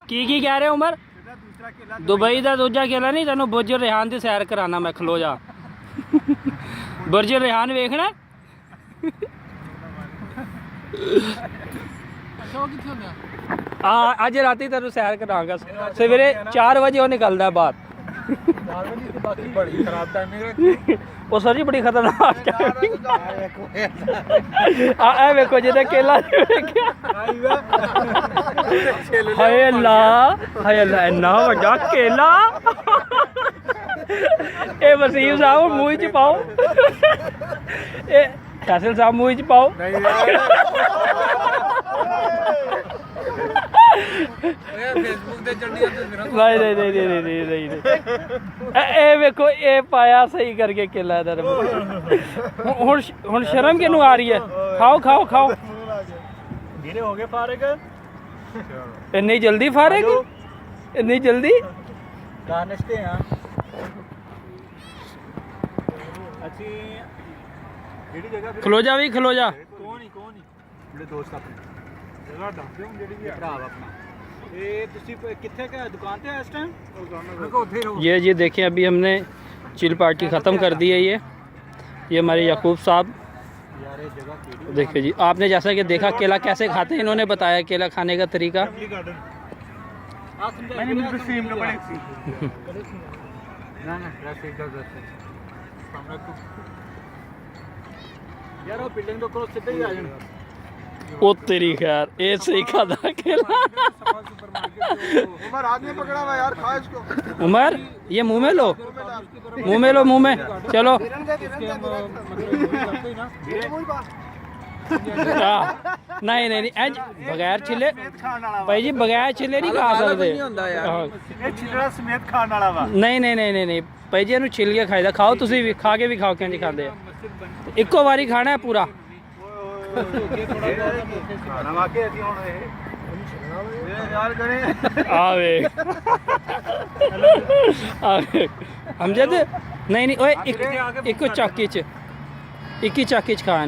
ਕੀ ਕਹਿ ਰਹੇ ਉਮਰ? ਦੁਬਈ ਦਾ ਦੂਜਾ ਕਿਲਾ ਨਹੀਂ, ਤੈਨੂੰ ਬੁਰਜ ਰਿਹਾਨ ਦੀ ਸੈਰ ਕਰਾਣਾ ਮੈਂ। ਖਲੋ ਜਾ। ਬੁਰਜ ਰਿਹਾਨ ਵੇਖਣਾ। ਅੱਜ ਰਾਤੀ ਤੈਨੂੰ ਸੈਰ ਕਰਾਂਗਾ। ਸਵੇਰੇ 4 ਵਜੇ ਉਹ ਨਿਕਲਦਾ ਬਾਹਰ। बड़ी खराब टाइमिंग ਉਹ ਸਰ ਜੀ ਬੜੀ ਖਤਰਨਾਕ ਆ ਵੇਖੋ ਜਿਹਦਾ ਕੇਲਾ ਵੇਖਿਆ। ਹਾਏ ਅੱਲਾ ਇੰਨਾ ਵੱਡਾ ਕੇਲਾ। ਇਹ ਵਸੀਮ ਸਾਹਿਬ ਮੂੰਹ ਚ ਪਾਓ। ਇਹ ਫੈਸਲ ਸਾਹਿਬ ਮੂੰਹ ਚ ਪਾਓ। फेसबुक ਤੇ ਚੜਨੀਆਂ ਨਹੀਂ ਇਹ ਵੇਖੋ ਇਹ ਪਾਇਆ ਸਹੀ ਕਰਕੇ ਕੇਲਾ ਇਹਦਾ। ਹੁਣ ਸ਼ਰਮ ਕਿਹਨੂੰ ਆ ਰਹੀ ਹੈ? ਖਾਓ ਵੀਰੇ ਹੋ ਗਏ ਫਾਰਿਗ? ਇੰਨੀ ਜਲਦੀ ਫਾਰਿਗ? ਇੰਨੀ ਜਲਦੀ? ਗਾਨਸ਼ ਤੇ ਆ ਅਸੀਂ ਜਿਹੜੀ ਜਗ੍ਹਾ ਖਲੋ ਜਾ ਵੀ ਖਲੋ ਜਾ। ਕੌਣ ਹੀ ਜਿਹੜੇ ਦੋਸਤ ਆਪਣੇ ਜਗ੍ਹਾ ਦੱਸ ਦਿਓ ਜਿਹੜੀ ਵੀ ਭਰਾ ਆਪਣਾ। ਇਹ ਤੁਸੀਂ ਕਿੱਥੇ ਕਿ ਦੁਕਾਨ ਤੇ ਇਸ ਟਾਈਮ? ये देखें अभी हमने चिल पार्टी ख़त्म कर दी है। ये हमारे याकूब साहब। देखिए जी, आपने जैसा कि देखा केला कैसे खाते हैं, इन्होंने बताया केला खाने का तरीका। यार बिल्डिंग तो करो सीधे ही आ जाना। ओ तेरी खैर ये सही खाता केला। उमर आदमी पकड़ा हुआ यार, खा इसको। उमर ये मुंह में लो, मुंह में चलो। नहीं एज बगैर छिले भाई जी, बगैर छिले नहीं खा सकते। समेत खाने वाला वा। नहीं भाई जी ਇਹਨੂੰ ਛਿੱਲ ਕੇ ਖਾਈਦਾ। ਖਾਓ ਤੁਸੀਂ ਵੀ, ਖਾ ਕੇ ਵੀ ਖਾਓ। ਕਿੰਜ ਖਾਂਦੇ ਆ? ਇੱਕੋ ਵਾਰੀ ਖਾਣਾ ਹੈ ਪੂਰਾ। ਖਾਣਾ ਵਾਕੇ ਅਸੀਂ ਹੁਣ ਇਹ ਯਾਰ ਕਰੇ ਆਵੇ ਹਮਜਦ ਨਹੀਂ ਓਏ ਇੱਕ ਚਾਕੀ ਚ, ਇੱਕ ਹੀ ਚਾਕੀ ਚ ਖਾਣ।